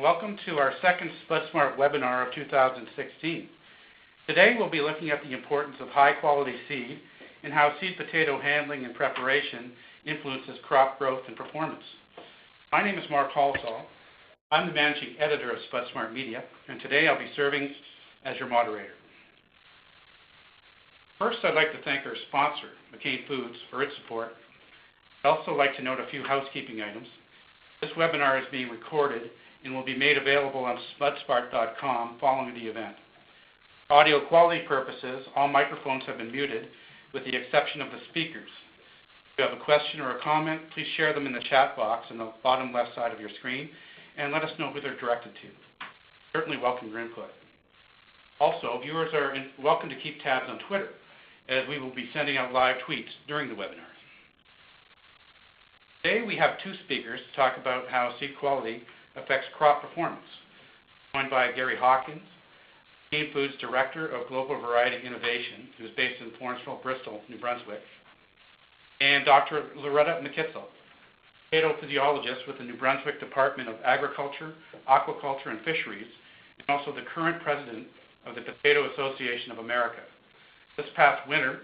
welcome to our second Spudsmart webinar of 2016. Today we'll be looking at the importance of high-quality seed and how seed potato handling and preparation influences crop growth and performance. My name is Mark Halsall. I'm the managing editor of Spudsmart Media, and today I'll be serving as your moderator. First, I'd like to thank our sponsor, McCain Foods, for its support. I'd also like to note a few housekeeping items. This webinar is being recorded and will be made available on spudsmart.com following the event. For audio quality purposes, all microphones have been muted with the exception of the speakers. If you have a question or a comment, please share them in the chat box in the bottom left side of your screen and let us know who they're directed to. Certainly welcome your input. Also, viewers are welcome to keep tabs on Twitter, as we will be sending out live tweets during the webinar. Today we have two speakers to talk about how seed quality affects crop performance. Joined by Gary Hawkins, McCain Foods Director of Global Variety Innovation, who's based in Florenceville, Bristol, New Brunswick, and Dr. Loretta McKitzel, potato physiologist with the New Brunswick Department of Agriculture, Aquaculture, and Fisheries, and also the current president of the Potato Association of America. This past winter,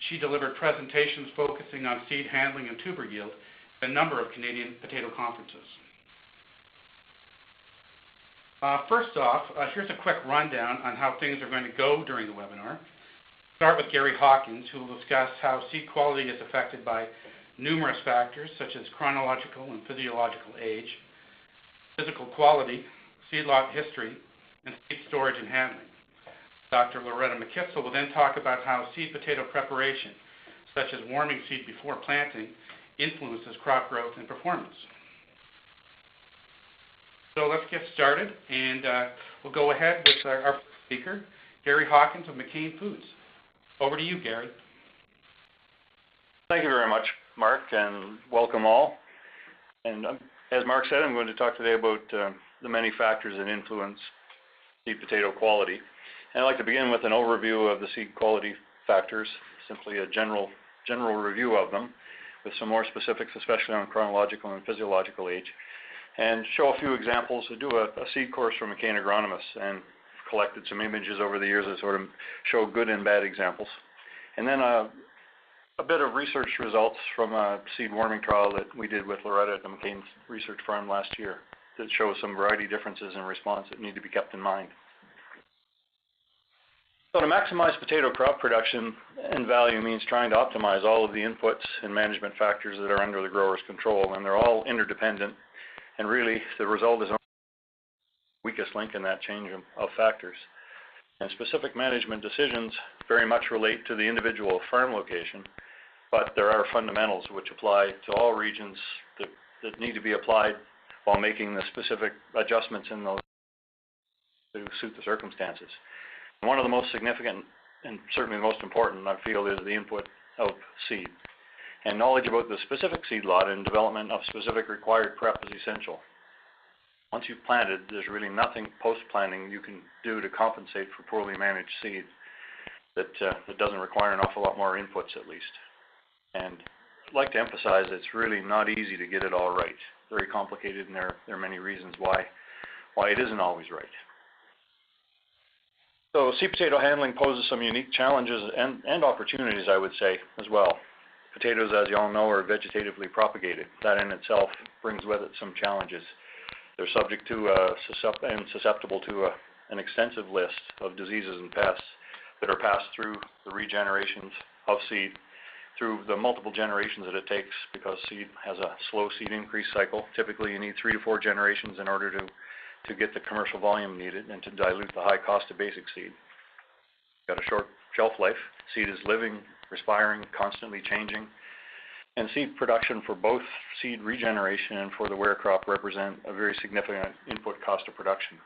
she delivered presentations focusing on seed handling and tuber yield at a number of Canadian potato conferences. First off, here's a quick rundown on how things are going to go during the webinar. Start with Gary Hawkins, who will discuss how seed quality is affected by numerous factors such as chronological and physiological age, physical quality, seed lot history, and seed storage and handling. Dr. Loretta McKitzel will then talk about how seed potato preparation, such as warming seed before planting, influences crop growth and performance. So let's get started, and we'll go ahead with our speaker, Gary Hawkins of McCain Foods. Over to you, Gary. Thank you very much, Mark, and welcome all. And as Mark said, I'm going to talk today about the many factors that influence seed potato quality. And I'd like to begin with an overview of the seed quality factors, simply a general review of them, with some more specifics, especially on chronological and physiological age, and show a few examples. I do a seed course for McCain Agronomists and collected some images over the years that sort of show good and bad examples. And then a bit of research results from a seed warming trial that we did with Loretta at the McCain Research Farm last year that shows some variety differences in response that need to be kept in mind. So to maximize potato crop production and value means trying to optimize all of the inputs and management factors that are under the grower's control, and they're all interdependent, and really the result is the weakest link in that chain of factors. And specific management decisions very much relate to the individual farm location, but there are fundamentals which apply to all regions that need to be applied while making the specific adjustments in those to suit the circumstances. One of the most significant and certainly the most important, I feel, is the input of seed. And knowledge about the specific seed lot and development of specific required prep is essential. Once you've planted, there's really nothing post-planting you can do to compensate for poorly managed seed that doesn't require an awful lot more inputs at least. And I'd like to emphasize it's really not easy to get it all right. Very complicated, and there are many reasons why it isn't always right. So seed potato handling poses some unique challenges and opportunities, I would say, as well. Potatoes, as you all know, are vegetatively propagated. That in itself brings with it some challenges. They're subject to and susceptible to an extensive list of diseases and pests that are passed through the regenerations of seed, through the multiple generations that it takes, because seed has a slow seed increase cycle. Typically you need 3 to 4 generations in order to get the commercial volume needed and to dilute the high cost of basic seed. Got a short shelf life. Seed is living, respiring, constantly changing. And seed production for both seed regeneration and for the wear crop represent a very significant input cost of production.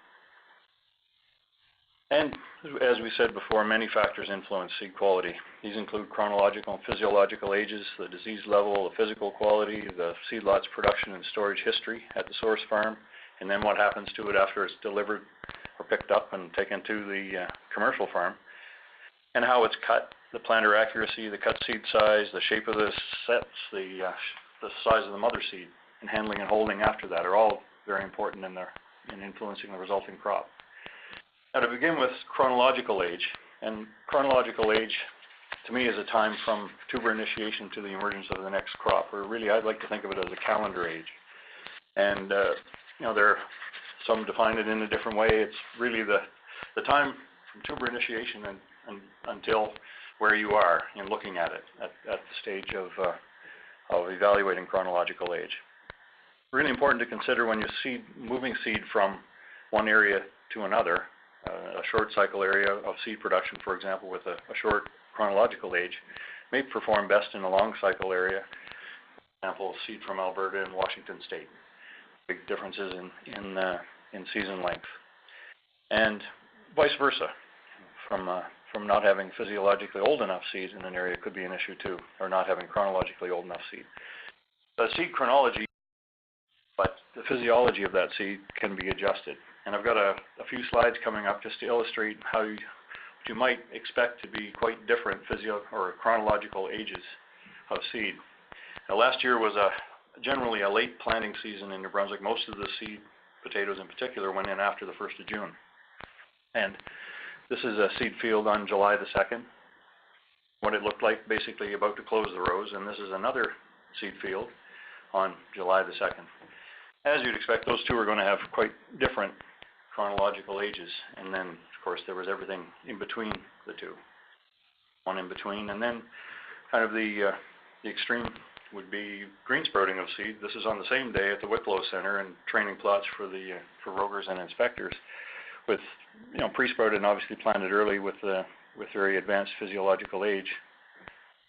And as we said before, many factors influence seed quality. These include chronological and physiological ages, the disease level, the physical quality, the seed lot's production and storage history at the source farm, and then what happens to it after it's delivered or picked up and taken to the commercial farm, and how it's cut, the planter accuracy, the cut seed size, the shape of the sets, the size of the mother seed, and handling and holding after that are all very important in their in influencing the resulting crop. Now, to begin with chronological age, and chronological age to me is a time from tuber initiation to the emergence of the next crop, or really I'd like to think of it as a calendar age. And some define it in a different way. It's really the time from tuber initiation and until where you are in looking at it at the stage of evaluating chronological age. Really important to consider when you're moving seed from one area to another. A short cycle area of seed production, for example, with a short chronological age, may perform best in a long cycle area. For example, seed from Alberta and Washington State. Big differences in season length, and vice versa. From not having physiologically old enough seeds in an area could be an issue too, or not having chronologically old enough seed. The seed chronology, but the physiology of that seed can be adjusted. And I've got a few slides coming up just to illustrate how you might expect to be quite different chronological ages of seed. Now, last year was generally a late planting season in New Brunswick. Most of the seed potatoes in particular went in after the 1st of June. And this is a seed field on July the 2nd, what it looked like basically about to close the rows, and this is another seed field on July the 2nd. As you'd expect, those two are going to have quite different chronological ages, and then of course there was everything in between the two, one in between, and then kind of the extreme would be green sprouting of seed. This is on the same day at the Whitlow Center, and training plots for rogers and inspectors, with pre-sprouted and obviously planted early with very advanced physiological age.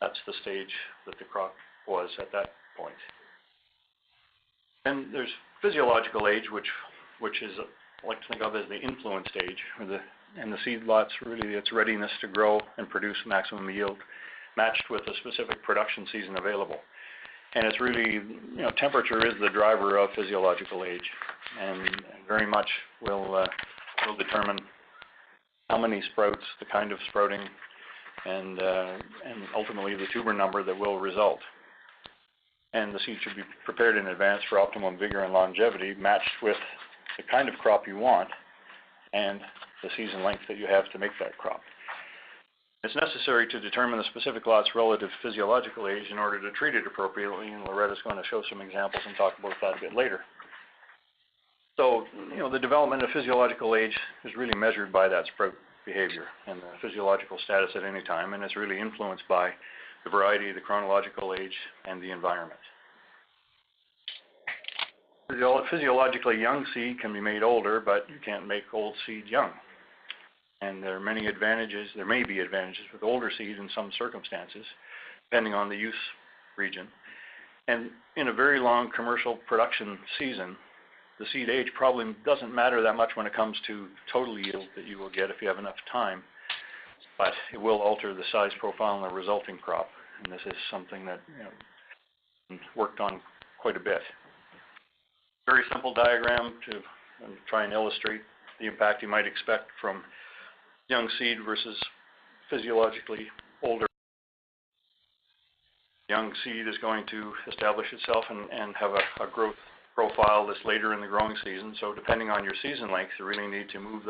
That's the stage that the crop was at that point. And there's physiological age, which is I like to think of as the influence stage, and the seed lot's really its readiness to grow and produce maximum yield, matched with a specific production season available. And it's really, temperature is the driver of physiological age, and very much will determine how many sprouts, the kind of sprouting, and ultimately the tuber number that will result. And the seed should be prepared in advance for optimum vigor and longevity, matched with the kind of crop you want and the season length that you have to make that crop. It's necessary to determine the specific lot's relative physiological age in order to treat it appropriately, and Loretta's going to show some examples and talk about that a bit later. So, the development of physiological age is really measured by that sprout behavior and the physiological status at any time, and it's really influenced by the variety, the chronological age, and the environment. Physiologically young seed can be made older, but you can't make old seed young. And there are many advantages, there may be advantages with older seed in some circumstances, depending on the use region. And in a very long commercial production season, the seed age probably doesn't matter that much when it comes to total yield that you will get if you have enough time, but it will alter the size profile and the resulting crop. And this is something that worked on quite a bit. Very simple diagram to try and illustrate the impact you might expect from young seed versus physiologically older. Young seed is going to establish itself and have a growth profile that's later in the growing season. So depending on your season length, you really need to move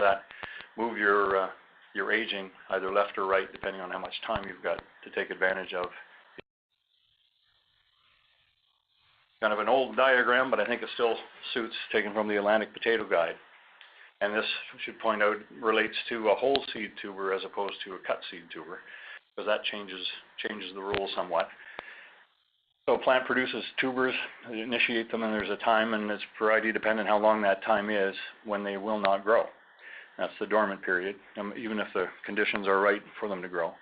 your aging either left or right, depending on how much time you've got to take advantage of. Kind of an old diagram, but I think it still suits, taken from the Atlantic Potato Guide. And this, I should point out, relates to a whole seed tuber as opposed to a cut seed tuber, because that changes the rules somewhat. So a plant produces tubers, they initiate them, and there's a time, and it's variety dependent how long that time is when they will not grow. That's the dormant period, even if the conditions are right for them to grow.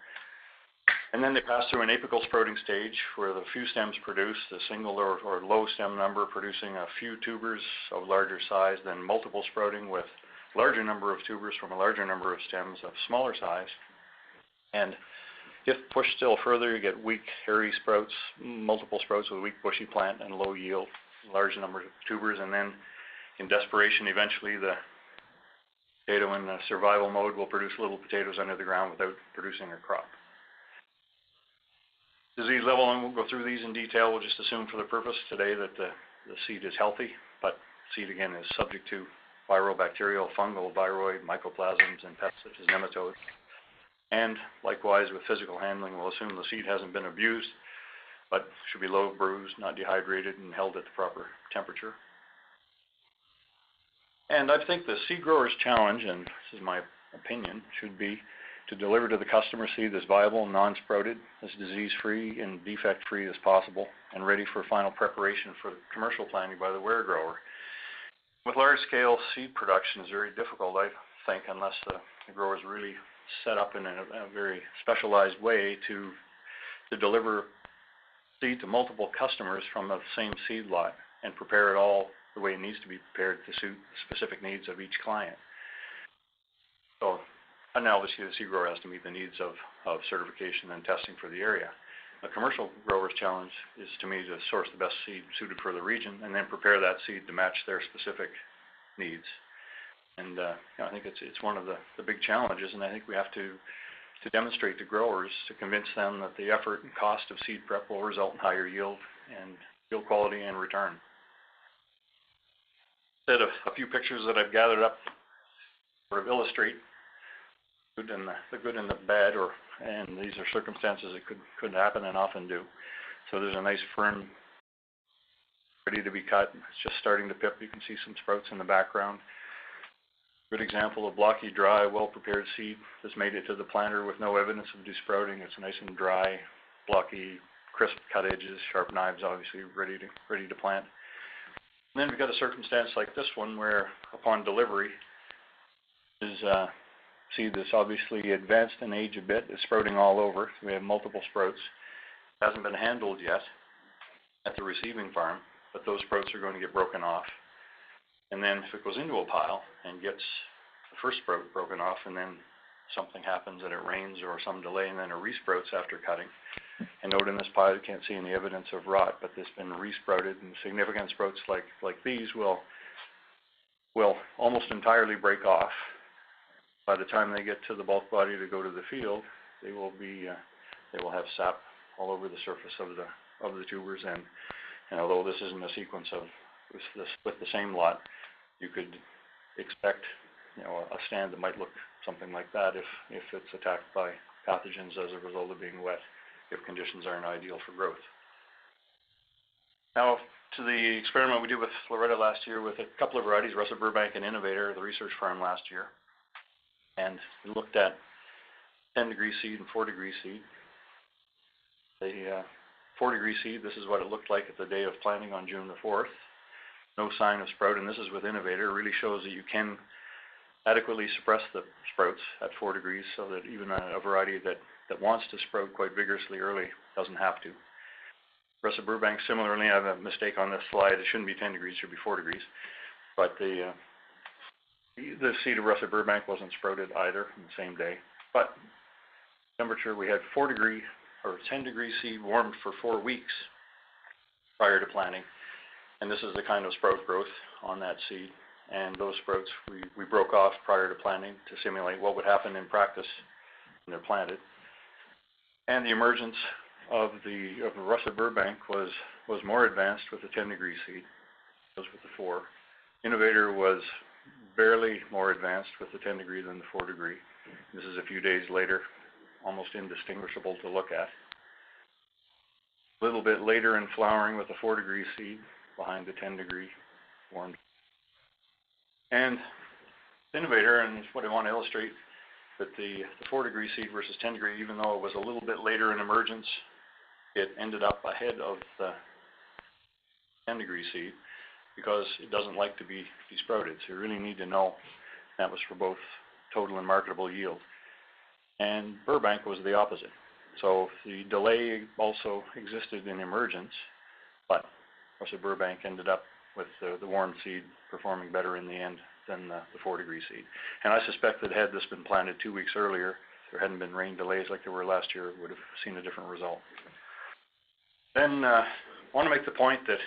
And then they pass through an apical sprouting stage where the few stems produce, the single or low stem number producing a few tubers of larger size, then multiple sprouting with larger number of tubers from a larger number of stems of smaller size. And if pushed still further, you get weak, hairy sprouts, multiple sprouts with weak, bushy plant and low yield, large number of tubers, and then in desperation, eventually the potato in the survival mode will produce little potatoes under the ground without producing a crop. Disease level, and we'll go through these in detail. We'll just assume for the purpose today that the seed is healthy, but seed again is subject to viral, bacterial, fungal, viroid, mycoplasms, and pests such as nematodes. And likewise with physical handling, we'll assume the seed hasn't been abused, but should be low bruised, not dehydrated, and held at the proper temperature. And I think the seed grower's challenge, and this is my opinion, should be to deliver to the customer seed that's viable, non-sprouted, as disease-free and defect-free as possible, and ready for final preparation for commercial planting by the ware grower. With large-scale seed production, it's very difficult, I think, unless the grower is really set up in a very specialized way to deliver seed to multiple customers from the same seed lot and prepare it all the way it needs to be prepared to suit the specific needs of each client. So, and obviously the seed grower has to meet the needs of certification and testing for the area. The commercial grower's challenge is, to me, to source the best seed suited for the region and then prepare that seed to match their specific needs. And I think it's one of the big challenges, and I think we have to demonstrate to growers, to convince them that the effort and cost of seed prep will result in higher yield and yield quality and return. Instead of a few pictures that I've gathered up sort of illustrate the good and the bad, and these are circumstances that could happen and often do. So there's a nice fern ready to be cut. It's just starting to pip. You can see some sprouts in the background. Good example of blocky, dry, well-prepared seed that's made it to the planter with no evidence of desprouting. It's nice and dry, blocky, crisp cut edges, sharp knives, obviously ready to plant. And then we've got a circumstance like this one where, upon delivery, is seed that's obviously advanced in age a bit. It's sprouting all over. So we have multiple sprouts. It hasn't been handled yet at the receiving farm, but those sprouts are going to get broken off. And then if it goes into a pile and gets the first sprout broken off, and then something happens and it rains or some delay, and then it resprouts after cutting. And note in this pile you can't see any evidence of rot, but it's been resprouted, and significant sprouts like these will almost entirely break off. By the time they get to the bulk body to go to the field, they will have sap all over the surface of the tubers, and although this isn't a sequence of with the same lot, you could expect a stand that might look something like that if it's attacked by pathogens as a result of being wet, if conditions aren't ideal for growth. Now, to the experiment we did with Loretta last year with a couple of varieties, Russet Burbank and Innovator, the research farm last year, and we looked at 10-degree seed and 4-degree seed. The 4-degree seed, this is what it looked like at the day of planting on June the 4th. No sign of sprout, and this is with Innovator. It really shows that you can adequately suppress the sprouts at 4 degrees so that even a variety that wants to sprout quite vigorously early doesn't have to. Russet Burbank, similarly, I have a mistake on this slide. It shouldn't be 10 degrees, it should be 4 degrees. But the seed of Russet Burbank wasn't sprouted either in the same day. But temperature, we had 4-degree or 10-degree seed warmed for 4 weeks prior to planting. And this is the kind of sprout growth on that seed. And those sprouts we broke off prior to planting to simulate what would happen in practice when they're planted. And the emergence of the Russet Burbank was more advanced with the 10-degree seed, as with the 4. Innovator was barely more advanced with the 10-degree than the 4-degree. This is a few days later, almost indistinguishable to look at. A little bit later in flowering with the 4-degree seed behind the 10-degree warmed. And Innovator, and what I want to illustrate, that the 4-degree seed versus 10-degree, even though it was a little bit later in emergence, it ended up ahead of the 10-degree seed because it doesn't like to be sprouted. So you really need to know that was for both total and marketable yield. And Burbank was the opposite. So the delay also existed in emergence, but Russet Burbank ended up with the warm seed performing better in the end than the 4-degree seed. And I suspect that had this been planted 2 weeks earlier, if there hadn't been rain delays like there were last year, it would have seen a different result. Then I want to make the point that,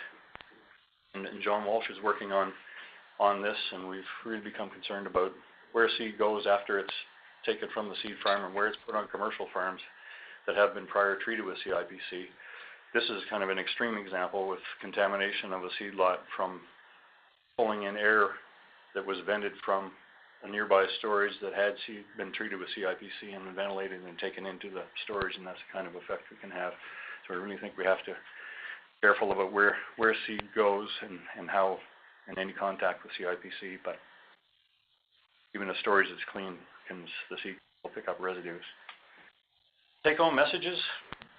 and John Walsh is working on this, and we've really become concerned about where seed goes after it's taken from the seed farm and where it's put on commercial farms that have been prior treated with CIPC. This is kind of an extreme example with contamination of a seed lot from pulling in air that was vented from a nearby storage that had been treated with CIPC and ventilated and taken into the storage, and that's the kind of effect we can have. So I really think we have to be careful about where seed goes and how, and any contact with CIPC, but even a storage that's clean, the seed will pick up residues. Take-home messages.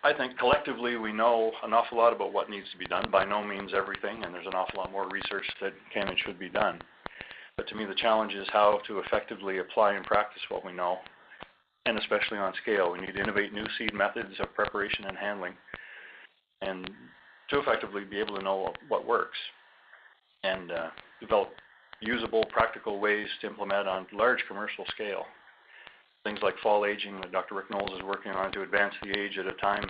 I think collectively we know an awful lot about what needs to be done. By no means everything, and there's an awful lot more research that can and should be done. But to me the challenge is how to effectively apply and practice what we know, and especially on scale. We need to innovate new seed methods of preparation and handling, and to effectively be able to know what works, and develop usable, practical ways to implement on large commercial scale. Things like fall aging that Dr. Rick Knowles is working on to advance the age at a time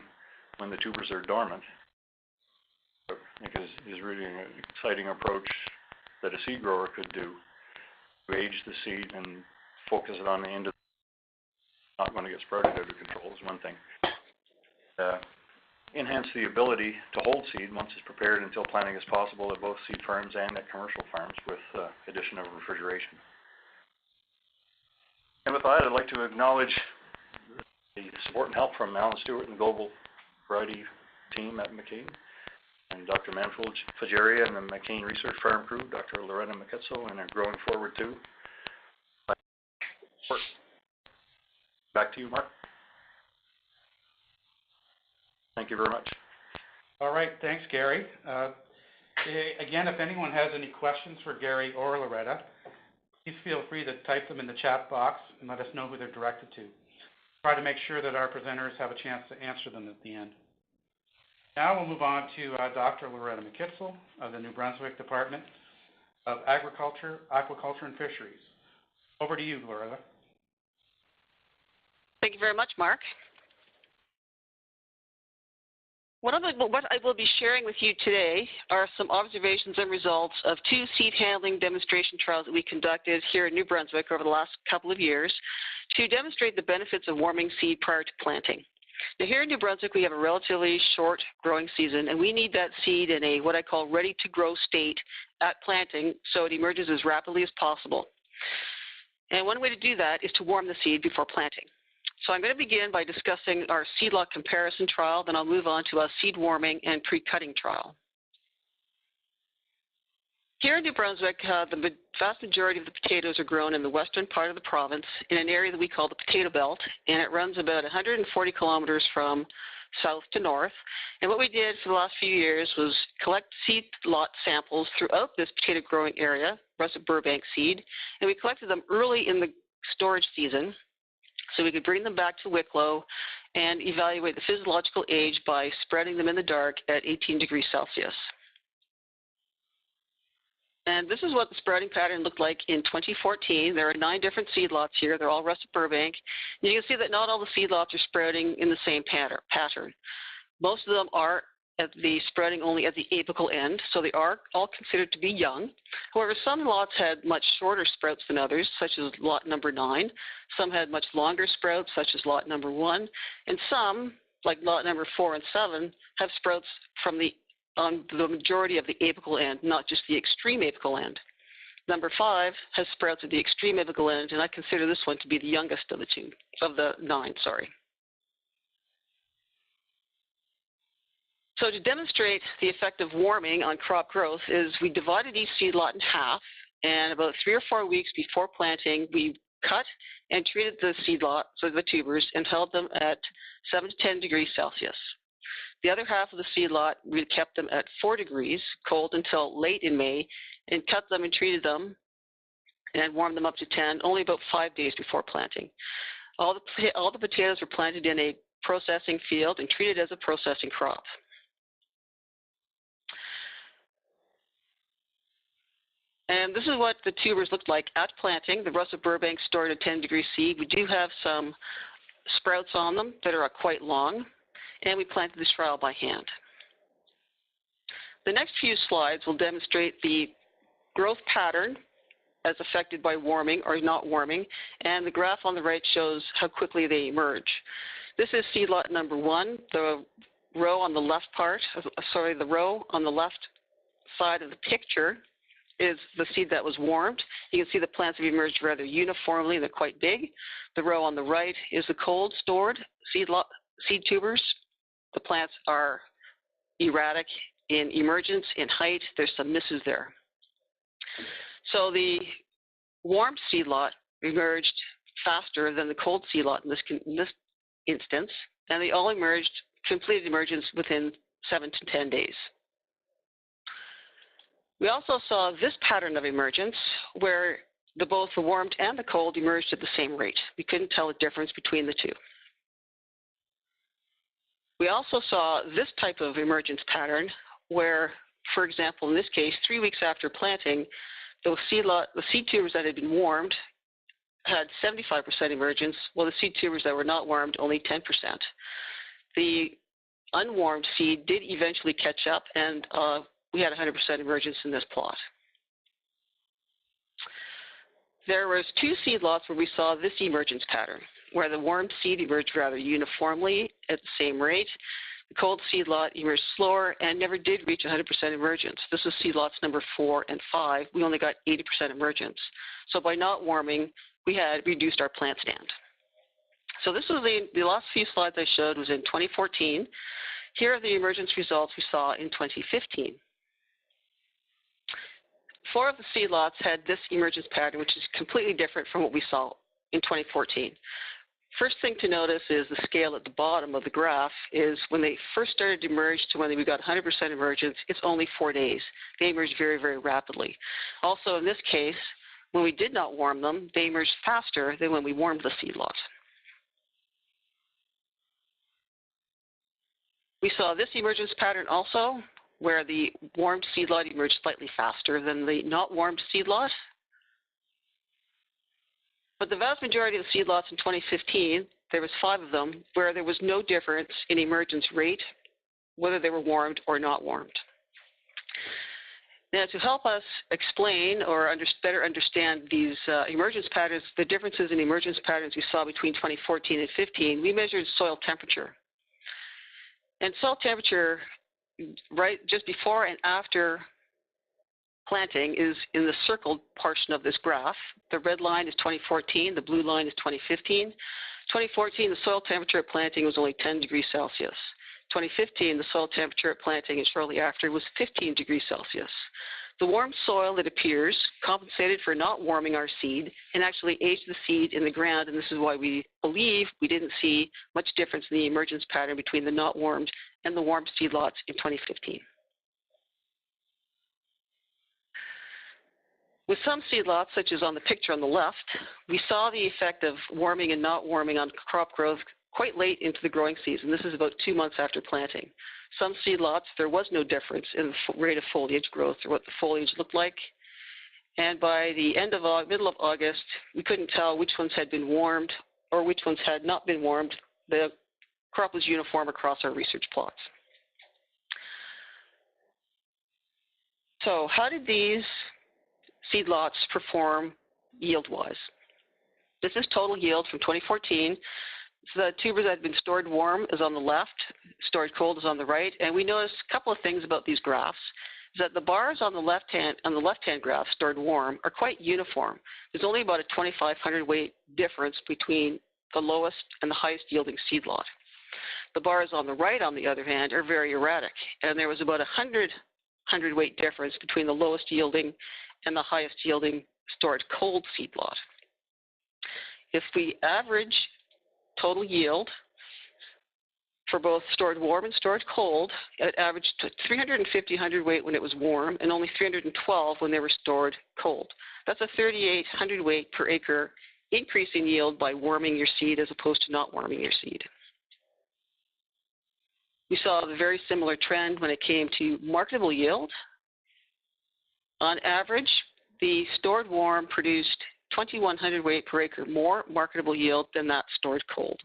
when the tubers are dormant, I think is really an exciting approach that a seed grower could do to age the seed and focus it on the end of not going to get sprouted out of control is one thing. Enhance the ability to hold seed once it's prepared until planting is possible at both seed farms and at commercial farms with addition of refrigeration. And with that, I'd like to acknowledge the support and help from Alan Stewart and the Global Variety team at McCain, and Dr. Manfred Fageria and the McCain Research Farm crew, Dr. Loretta McKetzel, and Growing Forward too. Back to you, Mark. Thank you very much. All right, thanks, Gary. Again, if anyone has any questions for Gary or Loretta, please feel free to type them in the chat box and let us know who they're directed to. Try to make sure that our presenters have a chance to answer them at the end. Now we'll move on to Dr. Loretta McKitzel of the New Brunswick Department of Agriculture, Aquaculture, and Fisheries. Over to you, Loretta. Thank you very much, Mark. What I will be sharing with you today are some observations and results of 2 seed handling demonstration trials that we conducted here in New Brunswick over the last couple of years to demonstrate the benefits of warming seed prior to planting. Now here in New Brunswick we have a relatively short growing season, and we need that seed in a what I call ready to grow state at planting so it emerges as rapidly as possible. And one way to do that is to warm the seed before planting. So I'm going to begin by discussing our seed lot comparison trial, then I'll move on to a seed warming and pre-cutting trial. Here in New Brunswick, the vast majority of the potatoes are grown in the western part of the province in an area that we call the potato belt, and it runs about 140 kilometers from south to north. And what we did for the last few years was collect seed lot samples throughout this potato growing area, russet Burbank seed, and we collected them early in the storage season, so we could bring them back to Wicklow and evaluate the physiological age by spreading them in the dark at 18 degrees Celsius. And this is what the sprouting pattern looked like in 2014. There are 9 different seed lots here. They're all russet Burbank. And you can see that not all the seed lots are sprouting in the same pattern. Most of them are sprouting only at the apical end, so they are all considered to be young. However, some lots had much shorter sprouts than others, such as lot number 9. Some had much longer sprouts, such as lot number 1. And some, like lot number 4 and 7, have sprouts from on the majority of the apical end, not just the extreme apical end. Number 5 has sprouts at the extreme apical end, and I consider this one to be the youngest of the 9, sorry. So to demonstrate the effect of warming on crop growth is we divided each seed lot in half, and about 3 or 4 weeks before planting, we cut and treated the seed lot, so the tubers, and held them at 7 to 10 degrees Celsius. The other half of the seed lot, we kept them at 4 degrees, cold until late in May, and cut them and treated them and warmed them up to 10, only about 5 days before planting. All the potatoes were planted in a processing field and treated as a processing crop. And this is what the tubers looked like at planting. The russet Burbank stored at 10 degree seed. We do have some sprouts on them that are quite long, and we planted this trial by hand. The next few slides will demonstrate the growth pattern as affected by warming or not warming, and the graph on the right shows how quickly they emerge. This is seed lot number 1, the row on the left side of the picture is the seed that was warmed. You can see the plants have emerged rather uniformly. They're quite big. The row on the right is the cold stored seed tubers. The plants are erratic in emergence, in height. There's some misses there. So the warmed seed lot emerged faster than the cold seed lot in this instance, and they all completed emergence within 7 to 10 days. We also saw this pattern of emergence where both the warmed and the cold emerged at the same rate. We couldn't tell a difference between the two. We also saw this type of emergence pattern where, for example, in this case, 3 weeks after planting, the seed tubers that had been warmed had 75% emergence, while the seed tubers that were not warmed only 10%. The unwarmed seed did eventually catch up, and we had 100% emergence in this plot. There was 2 seed lots where we saw this emergence pattern, where the warmed seed emerged rather uniformly at the same rate. The cold seed lot emerged slower and never did reach 100% emergence. This is seed lots number 4 and 5. We only got 80% emergence. So by not warming, we had reduced our plant stand. So this was the last few slides I showed was in 2014. Here are the emergence results we saw in 2015. 4 of the seed lots had this emergence pattern, which is completely different from what we saw in 2014. First thing to notice is the scale at the bottom of the graph is when they first started to emerge to when we got 100% emergence, it's only 4 days. They emerged very, very rapidly. Also, in this case, when we did not warm them, they emerged faster than when we warmed the seed lot. We saw this emergence pattern also, where the warmed seed lot emerged slightly faster than the not warmed seed lot. But the vast majority of the seed lots in 2015, there was 5 of them, where there was no difference in emergence rate, whether they were warmed or not warmed. Now, to help us explain or better understand these emergence patterns, the differences in emergence patterns we saw between 2014 and 15, we measured soil temperature. And soil temperature, right just before and after planting, is in the circled portion of this graph. The red line is 2014, the blue line is 2015. 2014, the soil temperature at planting was only 10 degrees Celsius. 2015, the soil temperature at planting and shortly after was 15 degrees Celsius. The warm soil, it appears, compensated for not warming our seed and actually aged the seed in the ground, and this is why we believe we didn't see much difference in the emergence pattern between the not warmed and the warmed seed lots in 2015. With some seed lots, such as on the picture on the left, we saw the effect of warming and not warming on crop growth quite late into the growing season. This is about 2 months after planting. Some seed lots, there was no difference in the rate of foliage growth or what the foliage looked like. And by the middle of August, we couldn't tell which ones had been warmed or which ones had not been warmed. The crop was uniform across our research plots. So how did these seed lots perform yield-wise? This is total yield from 2014. So the tubers that had been stored warm is on the left, stored cold is on the right, and we notice a couple of things about these graphs. Is that the bars on the left-hand graph, stored warm, are quite uniform. There's only about a 2,500 weight difference between the lowest and the highest yielding seed lot. The bars on the right, on the other hand, are very erratic, and there was about a 100 weight difference between the lowest yielding and the highest yielding stored cold seed lot. If we average total yield for both stored warm and stored cold, it averaged 350 hundredweight when it was warm and only 312 when they were stored cold. That's a 38 hundredweight per acre increase in yield by warming your seed as opposed to not warming your seed. We saw a very similar trend when it came to marketable yield. On average, the stored warm produced 2,100 hundredweight per acre more marketable yield than that stored cold.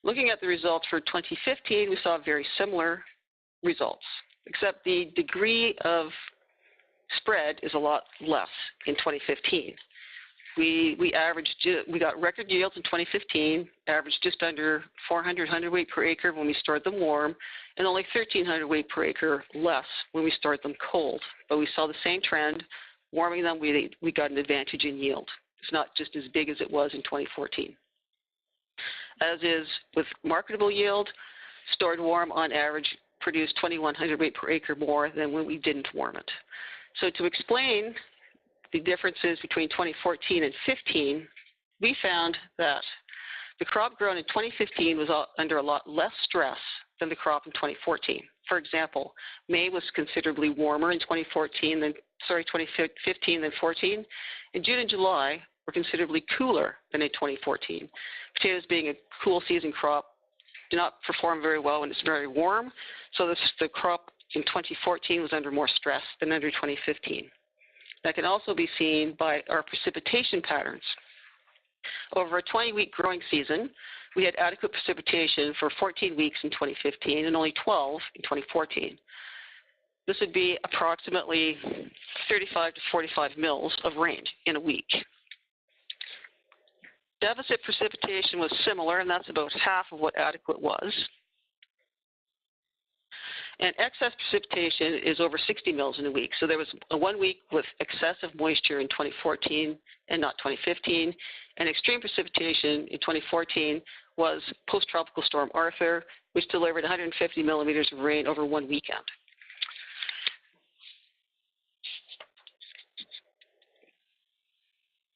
Looking at the results for 2015, we saw very similar results, except the degree of spread is a lot less in 2015. We got record yields in 2015, averaged just under 400 hundredweight per acre when we stored them warm, and only 1,300 hundredweight per acre less when we stored them cold. But we saw the same trend. Warming them, we got an advantage in yield. It's not just as big as it was in 2014. As is with marketable yield, stored warm on average produced 2,100 hundredweight per acre more than when we didn't warm it. So to explain the differences between 2014 and 15, we found that the crop grown in 2015 was under a lot less stress than the crop in 2014. For example, May was considerably warmer in 2015 than 14, and June and July were considerably cooler than in 2014. Potatoes, being a cool season crop, do not perform very well when it's very warm, so the crop in 2014 was under more stress than under 2015. That can also be seen by our precipitation patterns. Over a 20-week growing season, we had adequate precipitation for 14 weeks in 2015 and only 12 in 2014. This would be approximately 35 to 45 mils of rain in a week. Deficit precipitation was similar, and that's about half of what adequate was. And excess precipitation is over 60 mils in a week. So there was a 1 week with excessive moisture in 2014 and not 2015. And extreme precipitation in 2014 was post-tropical storm Arthur, which delivered 150 millimeters of rain over 1 weekend.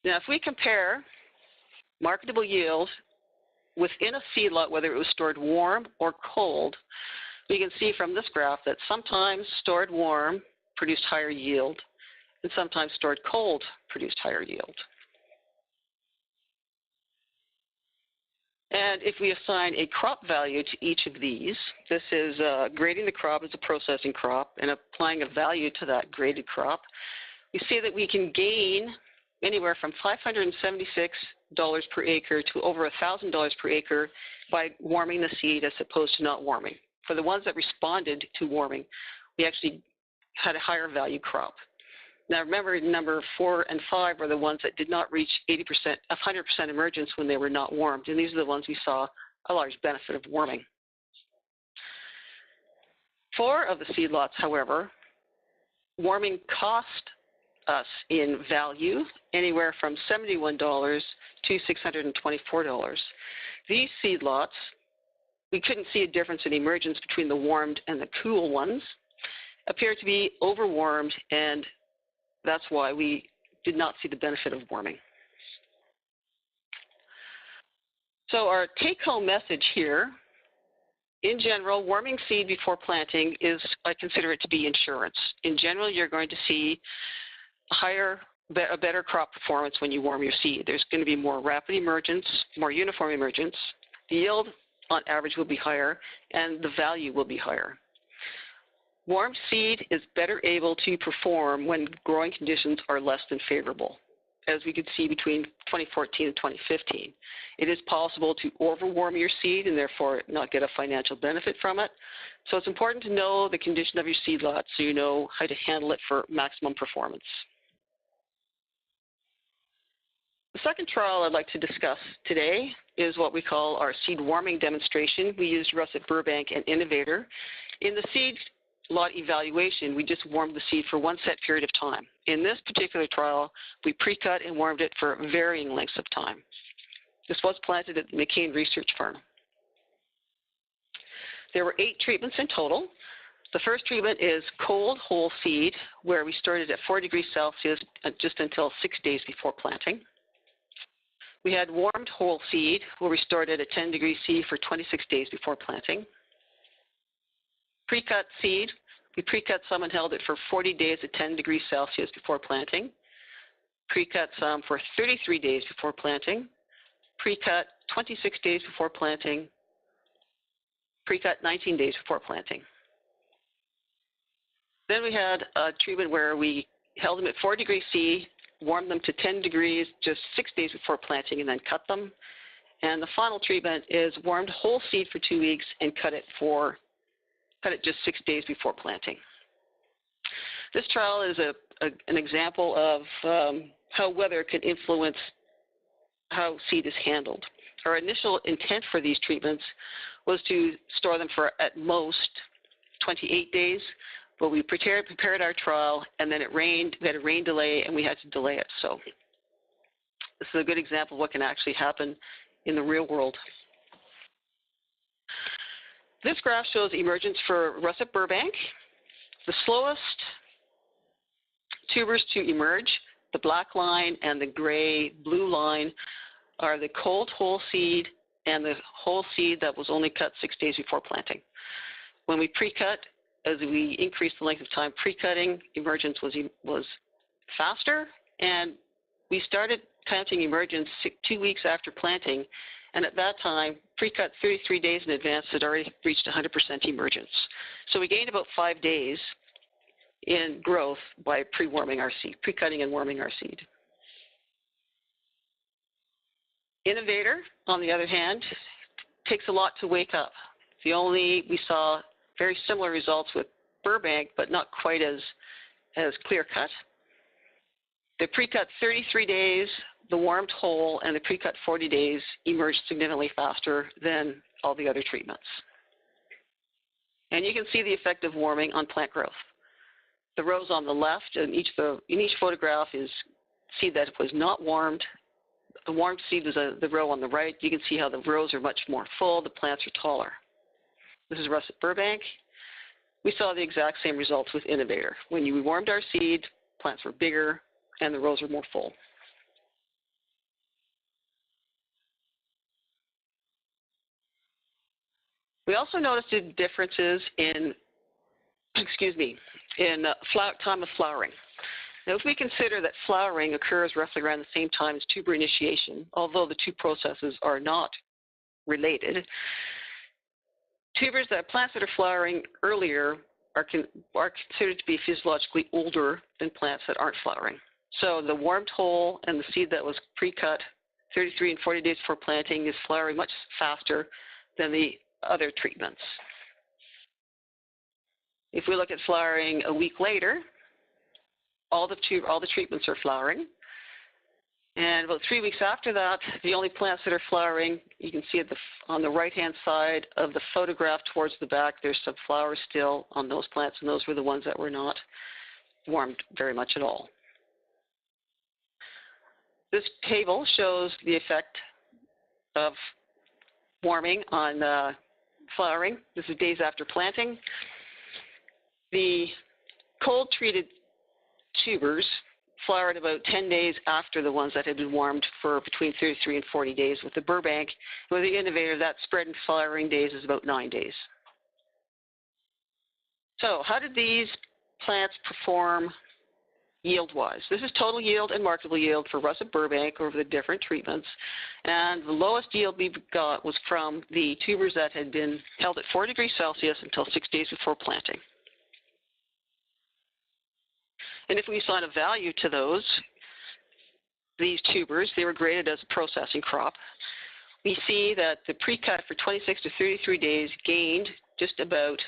Now, if we compare marketable yield within a feedlot, whether it was stored warm or cold, we can see from this graph that sometimes stored warm produced higher yield, and sometimes stored cold produced higher yield. And if we assign a crop value to each of these, this is grading the crop as a processing crop and applying a value to that graded crop, we see that we can gain anywhere from $576 per acre to over $1,000 per acre by warming the seed as opposed to not warming. For the ones that responded to warming, we actually had a higher value crop. Now remember, number 4 and 5 were the ones that did not reach 100% emergence when they were not warmed, and these are the ones we saw a large benefit of warming. 4 of the seedlots, however, warming cost us in value anywhere from $71 to $624. These seedlots, we couldn't see a difference in emergence between the warmed and the cool ones, appear to be overwarmed, and that's why we did not see the benefit of warming. So our take-home message here, in general, warming seed before planting is, I consider it to be insurance. In general, you're going to see a better crop performance when you warm your seed. There's going to be more rapid emergence, more uniform emergence. The yield on average will be higher, and the value will be higher. Warmed seed is better able to perform when growing conditions are less than favorable, as we could see between 2014 and 2015. It is possible to overwarm your seed and therefore not get a financial benefit from it. So it's important to know the condition of your seed lot so you know how to handle it for maximum performance. The second trial I'd like to discuss today is what we call our seed warming demonstration. We used Russet Burbank and Innovator. In the seed lot evaluation, we just warmed the seed for one set period of time. In this particular trial, we pre-cut and warmed it for varying lengths of time. This was planted at the McCain Research Farm. There were 8 treatments in total. The first treatment is cold whole seed, where we started at 4 degrees Celsius just until 6 days before planting. We had warmed whole seed, where we started at 10 degrees C for 26 days before planting. Pre-cut seed, we pre-cut some and held it for 40 days at 10 degrees Celsius before planting. Pre-cut some for 33 days before planting. Pre-cut 26 days before planting. Pre-cut 19 days before planting. Then we had a treatment where we held them at 4 degrees C, warmed them to 10 degrees just 6 days before planting, and then cut them. And the final treatment is warmed whole seed for 2 weeks and cut it just 6 days before planting. This trial is an example of how weather can influence how seed is handled. Our initial intent for these treatments was to store them for at most 28 days, but we prepared our trial, and then it rained. We had a rain delay, and we had to delay it. So this is a good example of what can actually happen in the real world. This graph shows emergence for russet Burbank. The slowest tubers to emerge, the black line and the gray-blue line, are the cold whole seed and the whole seed that was only cut 6 days before planting. When we pre-cut, as we increased the length of time pre-cutting, emergence was faster, and we started counting emergence 2 weeks after planting, and at that time, pre-cut 33 days in advance had already reached 100% emergence. So we gained about 5 days in growth by pre-warming our seed, pre-cutting and warming our seed. Innovator, on the other hand, takes a lot to wake up. We saw very similar results with Burbank, but not quite as clear-cut. The pre-cut 33 days, the warmed whole, and the pre-cut 40 days emerged significantly faster than all the other treatments. And you can see the effect of warming on plant growth. The rows on the left in each photograph is seed that was not warmed. The warmed seed is the row on the right. You can see how the rows are much more full. The plants are taller. This is russet Burbank. We saw the exact same results with Innovator. When we warmed our seed, plants were bigger and the rows were more full. We also noticed the differences in, time of flowering. Now, if we consider that flowering occurs roughly around the same time as tuber initiation, although the two processes are not related, plants that are flowering earlier are considered to be physiologically older than plants that aren't flowering. So the warmed whole and the seed that was pre-cut 33 and 40 days before planting is flowering much faster than the other treatments. If we look at flowering a week later, all the treatments are flowering. And about 3 weeks after that, the only plants that are flowering, you can see on the right-hand side of the photograph towards the back, there's some flowers still on those plants, and those were the ones that were not warmed very much at all. This table shows the effect of warming on flowering. This is days after planting. The cold-treated tubers flowered about 10 days after the ones that had been warmed for between 33 and 40 days with the Burbank. With the Innovator, that spread in flowering days is about 9 days. So how did these plants perform yield-wise? This is total yield and marketable yield for russet Burbank over the different treatments. And the lowest yield we got was from the tubers that had been held at 4 degrees Celsius until 6 days before planting. And if we assign a value to these tubers, they were graded as a processing crop. We see that the pre-cut for 26 to 33 days gained just about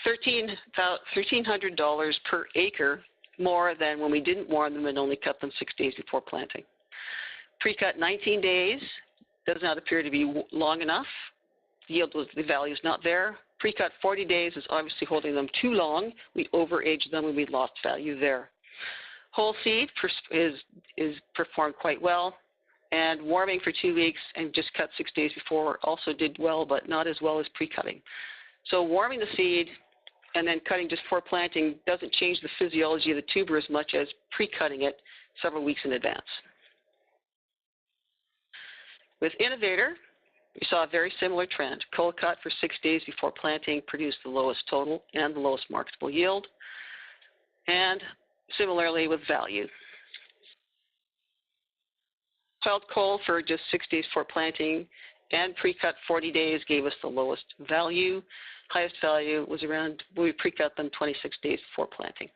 $1,300 per acre more than when we didn't warm them and only cut them 6 days before planting. Pre-cut 19 days does not appear to be long enough. The value is not there. Pre-cut 40 days is obviously holding them too long. We over-aged them and we lost value there. Whole seed is performed quite well, and warming for 2 weeks and just cut 6 days before also did well, but not as well as pre-cutting. So warming the seed and then cutting just before planting doesn't change the physiology of the tuber as much as pre-cutting it several weeks in advance. With Innovator, we saw a very similar trend. Cold cut for 6 days before planting produced the lowest total and the lowest marketable yield, and similarly with value. Held cold for just 6 days before planting and pre-cut 40 days gave us the lowest value. Highest value was around when we pre-cut them 26 days before planting.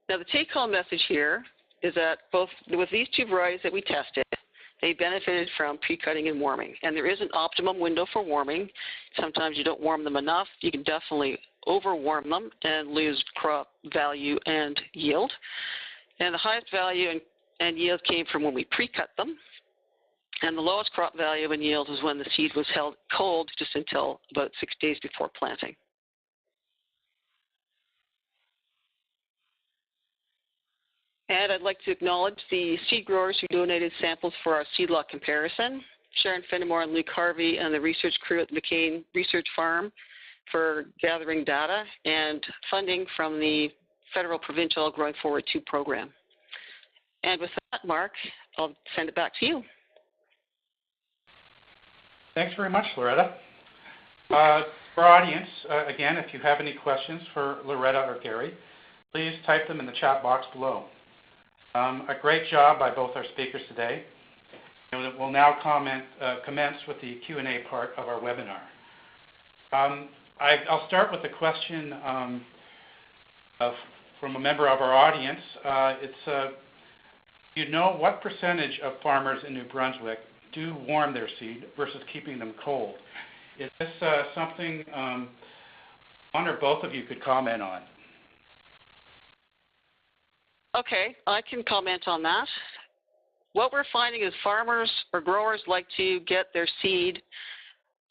Now the take-home message here is that with these two varieties that we tested, they benefited from pre-cutting and warming. And there is an optimum window for warming. Sometimes you don't warm them enough. You can definitely overwarm them and lose crop value and yield. And the highest value and yield came from when we pre-cut them. And the lowest crop value and yield was when the seed was held cold just until about 6 days before planting. And I'd like to acknowledge the seed growers who donated samples for our seed lot comparison, Sharon Fenimore and Luke Harvey and the research crew at the McCain Research Farm for gathering data and funding from the Federal Provincial Growing Forward 2 program. And with that, Mark, I'll send it back to you. Thanks very much, Loretta. For our audience, again, if you have any questions for Loretta or Gary, please type them in the chat box below. A great job by both our speakers today. And we'll now commence with the Q&A part of our webinar. I'll start with a question from a member of our audience. Do you know what percentage of farmers in New Brunswick do warm their seed versus keeping them cold? Is this something one or both of you could comment on? Okay, I can comment on that. What we're finding is farmers or growers like to get their seed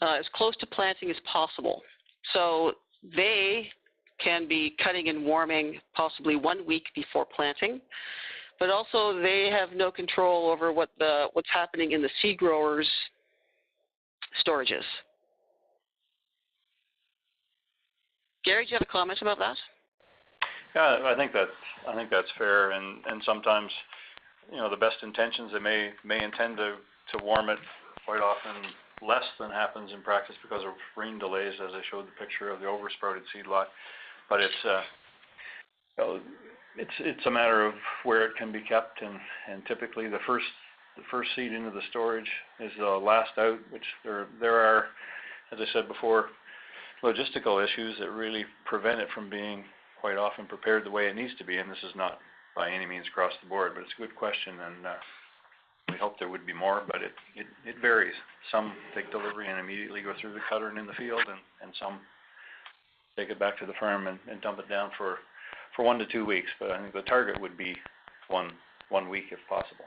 as close to planting as possible. So they can be cutting and warming possibly 1 week before planting, but also they have no control over what's happening in the seed growers' storages. Gary, do you have a comment about that? Yeah, I think that's fair, and sometimes, you know, the best intentions, they may intend to warm it quite often less than happens in practice because of rain delays, as I showed the picture of the oversprouted seed lot. But it's a matter of where it can be kept, and typically the first seed into the storage is the last out, which there are, as I said before, logistical issues that really prevent it from being quite often prepared the way it needs to be, and this is not by any means across the board, but it's a good question, and we hope there would be more, but it varies. Some take delivery and immediately go through the cutter and in the field, and some take it back to the farm and dump it down for 1 to 2 weeks, but I think the target would be one week if possible.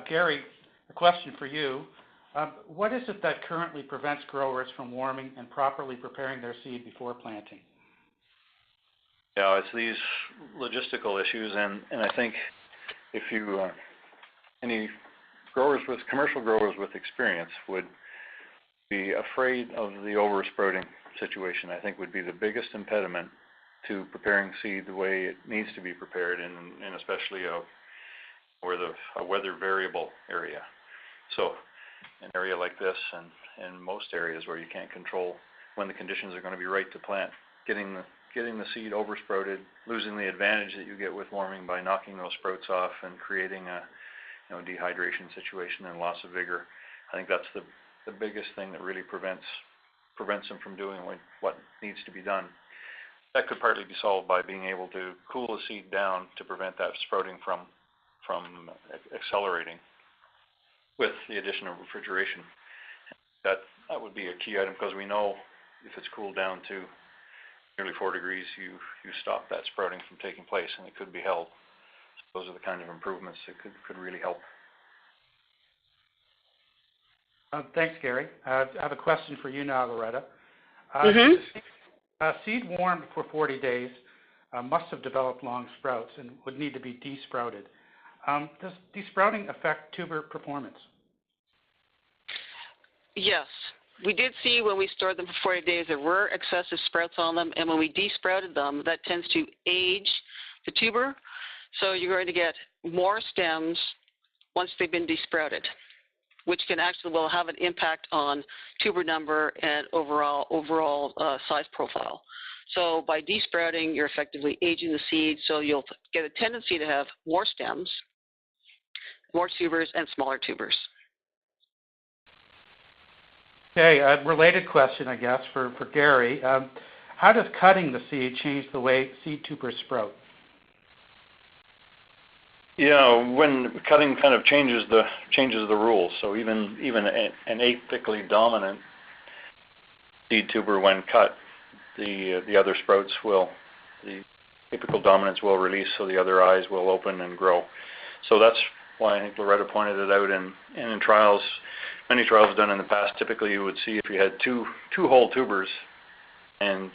Gary, a question for you. What is it that currently prevents growers from warming and properly preparing their seed before planting? Yeah, it's these logistical issues, and I think if you any commercial growers with experience would be afraid of the oversprouting situation. I think would be the biggest impediment to preparing seed the way it needs to be prepared, and especially a weather variable area. So an area like this, and most areas where you can't control when the conditions are going to be right to plant, getting the seed oversprouted, losing the advantage that you get with warming by knocking those sprouts off and creating a dehydration situation and loss of vigor. I think that's the biggest thing that really prevents them from doing what needs to be done. That could partly be solved by being able to cool the seed down to prevent that sprouting from accelerating with the addition of refrigeration. That would be a key item, because we know if it's cooled down to nearly 4 degrees, you stop that sprouting from taking place, and it could be held. So those are the kind of improvements that could really help. Thanks, Gary. I have a question for you now, Loretta. Seed warmed for 40 days must have developed long sprouts and would need to be desprouted. Does desprouting affect tuber performance? Yes. We did see when we stored them for 40 days there were excessive sprouts on them, and when we desprouted them, that tends to age the tuber. So you're going to get more stems once they've been desprouted, which can actually have an impact on tuber number and overall size profile. So by desprouting, you're effectively aging the seed, so you'll get a tendency to have more stems, more tubers, and smaller tubers. Okay, a related question, I guess, for Gary. How does cutting the seed change the way seed tubers sprout? Yeah, when cutting kind of changes the rules. So even an apically dominant seed tuber, when cut, the other sprouts will, the apical dominance will release, so the other eyes will open and grow. So that's why I think Loretta pointed it out, and in trials, many trials done in the past, typically you would see if you had two whole tubers and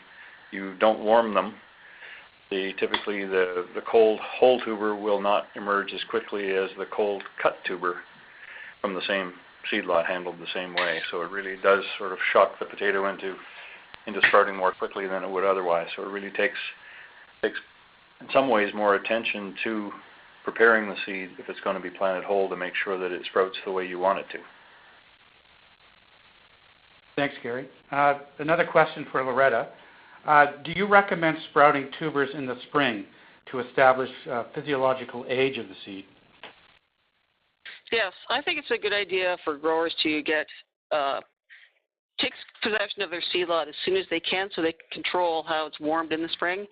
you don't warm them, typically the cold whole tuber will not emerge as quickly as the cold cut tuber from the same seed lot handled the same way. So it really does sort of shock the potato into sprouting more quickly than it would otherwise. So it really takes in some ways more attention to preparing the seed if it's going to be planted whole to make sure that it sprouts the way you want it to. Thanks, Gary. Another question for Loretta. Do you recommend sprouting tubers in the spring to establish physiological age of the seed? Yes, I think it's a good idea for growers to take possession of their seed lot as soon as they can so they can control how it's warmed in the spring.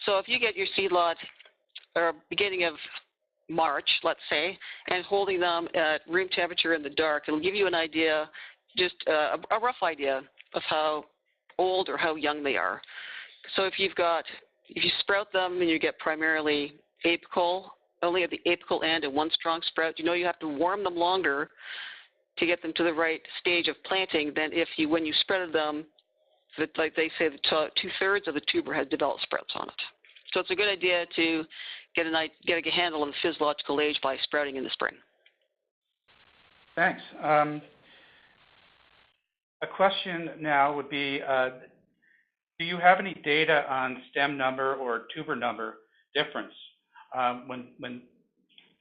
So if you get your seed lot beginning of March, let's say, and holding them at room temperature in the dark, it'll give you an idea, just a rough idea of how old or how young they are. So if you sprout them and you get primarily apical, only at the apical end and one strong sprout, you have to warm them longer to get them to the right stage of planting than when you sprouted them, like they say, the 2/3 of the tuber has developed sprouts on it. So it's a good idea to get a handle on the physiological age by sprouting in the spring. Thanks. A question now would be, do you have any data on stem number or tuber number difference when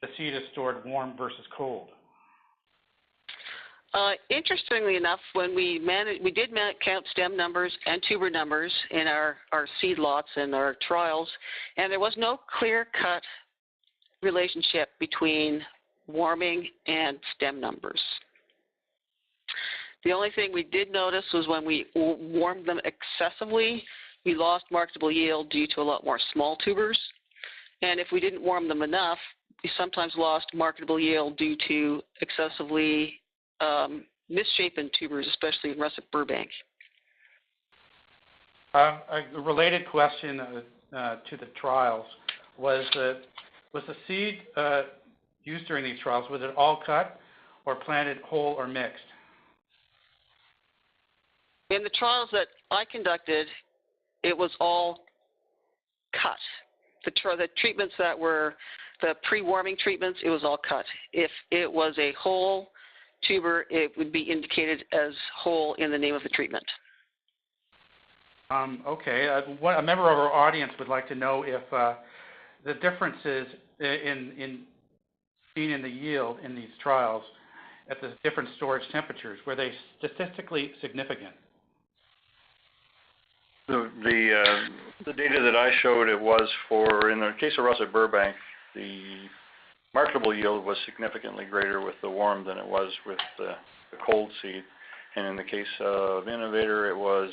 the seed is stored warm versus cold? Interestingly enough, when we did count stem numbers and tuber numbers in our seed lots and our trials, and there was no clear-cut relationship between warming and stem numbers. The only thing we did notice was when we warmed them excessively, we lost marketable yield due to a lot more small tubers. And if we didn't warm them enough, we sometimes lost marketable yield due to excessively misshapen tubers, especially in russet Burbank. A related question to the trials was the seed used during these trials, was it all cut or planted whole or mixed? In the trials that I conducted, it was all cut. The treatments that were the pre-warming treatments, it was all cut. If it was a whole tuber, it would be indicated as whole in the name of the treatment. Okay. A member of our audience would like to know if the differences seen in the yield in these trials at the different storage temperatures, were they statistically significant? The data that I showed, it was for, in the case of russet Burbank, the marketable yield was significantly greater with the warm than it was with the cold seed. And in the case of Innovator, it was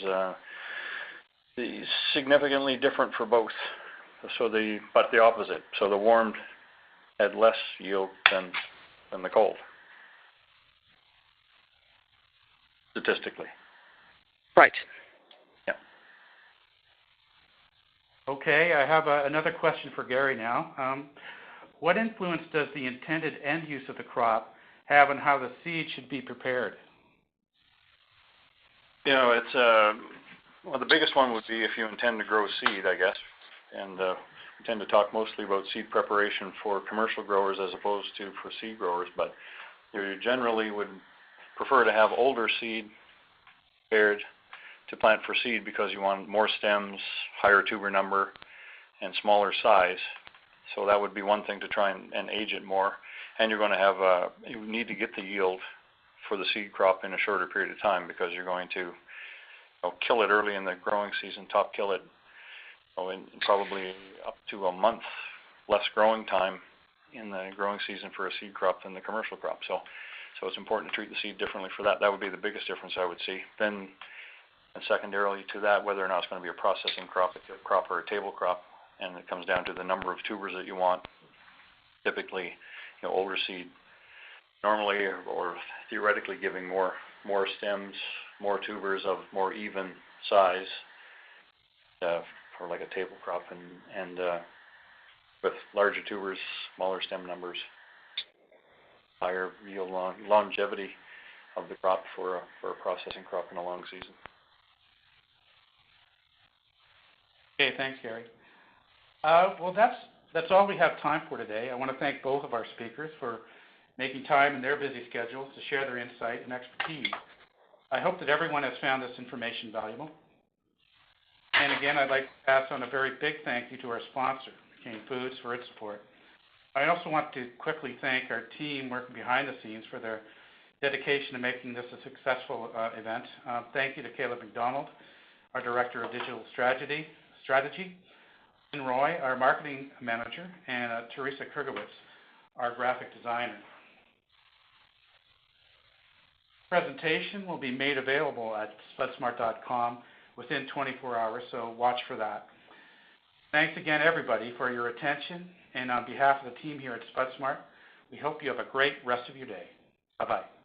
significantly different for both. But the opposite. So the warmed had less yield than the cold, statistically. Right. Yeah. Okay, I have another question for Gary now. What influence does the intended end use of the crop have on how the seed should be prepared? It's well, the biggest one would be if you intend to grow seed, I guess, and we tend to talk mostly about seed preparation for commercial growers as opposed to for seed growers, but you generally would prefer to have older seed prepared to plant for seed because you want more stems, higher tuber number, and smaller size. So that would be one thing to try and age it more. And you're going to have you need to get the yield for the seed crop in a shorter period of time because you're going to kill it early in the growing season, top kill it in probably up to a month less growing time in the growing season for a seed crop than the commercial crop. So it's important to treat the seed differently for that. That would be the biggest difference I would see. Then, and secondarily to that, whether or not it's going to be a processing crop, a crop or a table crop, and it comes down to the number of tubers that you want. Typically, older seed normally or theoretically giving more stems, more tubers of more even size for like a table crop, and with larger tubers, smaller stem numbers, higher yield longevity of the crop for a processing crop in a long season. Okay, thanks, Gary. Well, that's all we have time for today. I want to thank both of our speakers for making time in their busy schedules to share their insight and expertise. I hope that everyone has found this information valuable. And again, I'd like to pass on a very big thank you to our sponsor, McCain Foods, for its support. I also want to quickly thank our team working behind the scenes for their dedication to making this a successful event. Thank you to Caleb McDonald, our Director of Digital Strategy, and Roy, our Marketing Manager, and Teresa Kurgowitz, our Graphic Designer. The presentation will be made available at spudsmart.com within 24 hours, so watch for that. Thanks again, everybody, for your attention, and on behalf of the team here at Spudsmart, we hope you have a great rest of your day. Bye-bye.